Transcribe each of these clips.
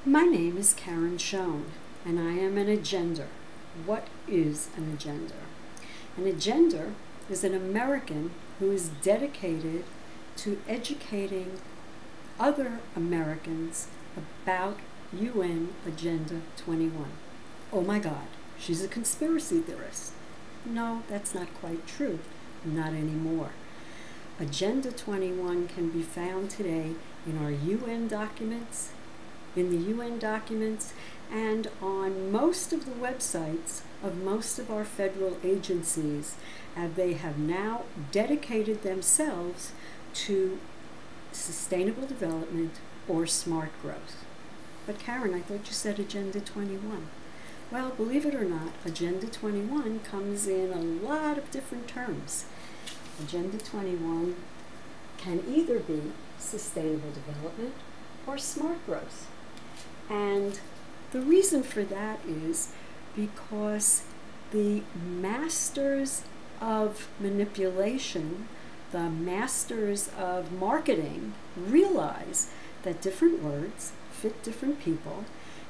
My name is Schoen, and I am an AgEnder. What is an AgEnder? An AgEnder is an American who is dedicated to educating other Americans about UN Agenda 21. Oh my God, she's a conspiracy theorist. No, that's not quite true. Not anymore. Agenda 21 can be found today in our UN documents, and on most of the websites of most of our federal agencies, and they have now dedicated themselves to sustainable development or smart growth. But Karen, I thought you said Agenda 21. Well, believe it or not, Agenda 21 comes in a lot of different terms. Agenda 21 can either be sustainable development or smart growth. And the reason for that is because the masters of manipulation, the masters of marketing, realize that different words fit different people,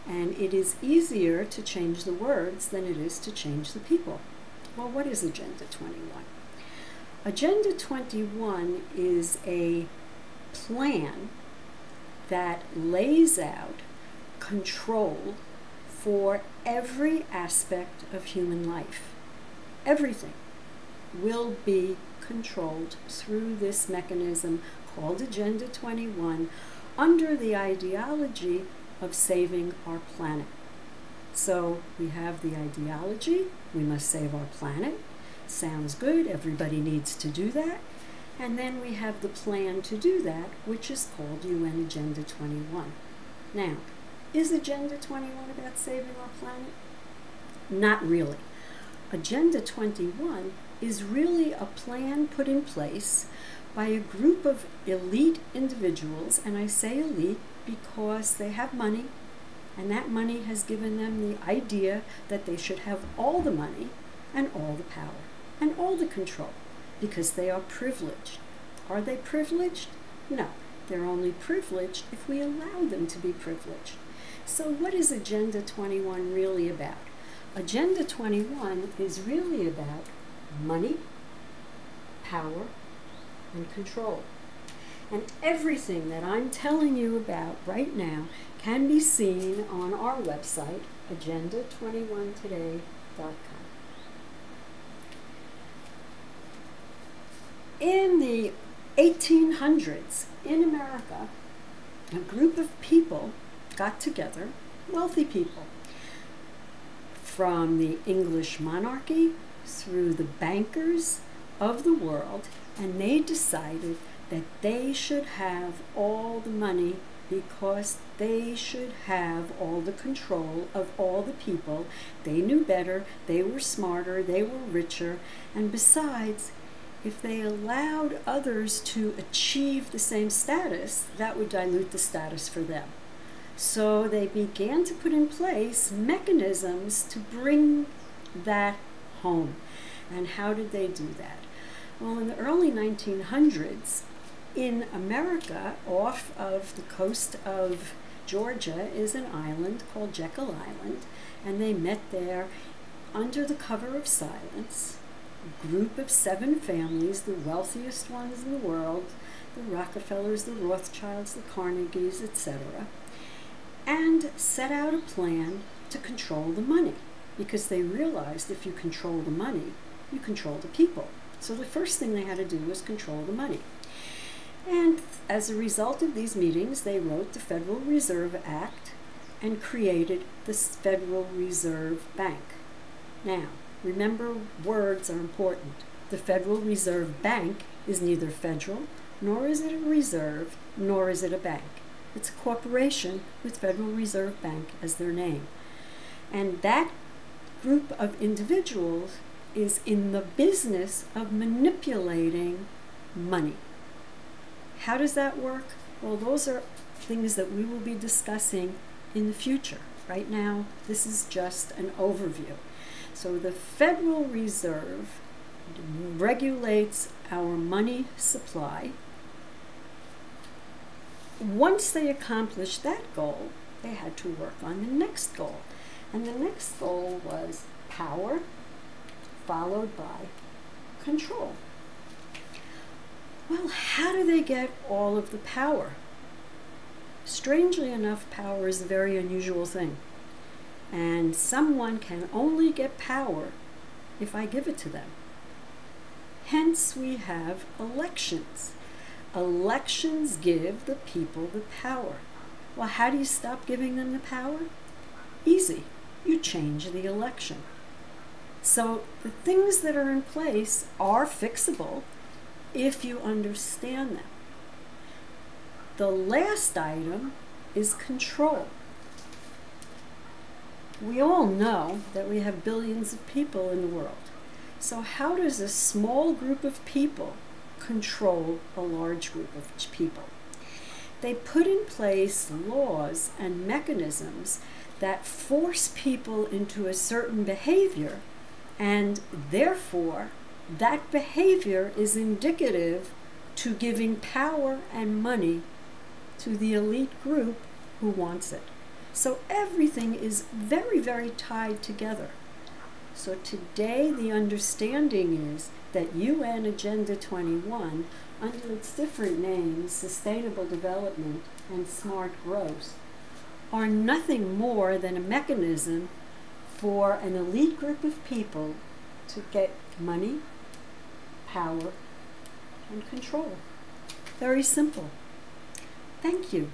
and it is easier to change the words than it is to change the people. Well, what is Agenda 21? Agenda 21 is a plan that lays out control for every aspect of human life. Everything will be controlled through this mechanism called Agenda 21 under the ideology of saving our planet. So we have the ideology, we must save our planet. Sounds good, everybody needs to do that. And then we have the plan to do that, which is called UN Agenda 21. Now, is Agenda 21 about saving our planet? Not really. Agenda 21 is really a plan put in place by a group of elite individuals, and I say elite because they have money, and that money has given them the idea that they should have all the money and all the power and all the control because they are privileged. Are they privileged? No. They're only privileged if we allow them to be privileged. So what is Agenda 21 really about? Agenda 21 is really about money, power, and control. And everything that I'm telling you about right now can be seen on our website, agenda21today.com. In the 1800s, in America, a group of people got together, wealthy people, from the English monarchy through the bankers of the world, and they decided that they should have all the money because they should have all the control of all the people. They knew better, they were smarter, they were richer, and besides, if they allowed others to achieve the same status, that would dilute the status for them. So they began to put in place mechanisms to bring that home. And how did they do that? Well, in the early 1900s, in America, off of the coast of Georgia, is an island called Jekyll Island, and they met there under the cover of silence. A group of 7 families, the wealthiest ones in the world, the Rockefellers, the Rothschilds, the Carnegies, etc., and set out a plan to control the money, because they realized if you control the money, you control the people. So the first thing they had to do was control the money. And as a result of these meetings, they wrote the Federal Reserve Act and created the Federal Reserve Bank. Now, remember, words are important. The Federal Reserve Bank is neither federal, nor is it a reserve, nor is it a bank. It's a corporation with Federal Reserve Bank as their name. And that group of individuals is in the business of manipulating money. How does that work? Well, those are things that we will be discussing in the future. Right now, this is just an overview. So the Federal Reserve regulates our money supply. Once they accomplish that goal, they had to work on the next goal. And the next goal was power, followed by control. Well, how do they get all of the power? Strangely enough, power is a very unusual thing. And someone can only get power if I give it to them. Hence, we have elections. Elections give the people the power. Well, how do you stop giving them the power? Easy. You change the election. So the things that are in place are fixable if you understand them. The last item is control. We all know that we have billions of people in the world. So how does a small group of people control a large group of people? They put in place laws and mechanisms that force people into a certain behavior, and therefore that behavior is indicative to giving power and money to the elite group who wants it. So everything is very, very tied together. So today the understanding is that UN Agenda 21, under its different names, Sustainable Development and Smart Growth, are nothing more than a mechanism for an elite group of people to get money, power, and control. Very simple. Thank you.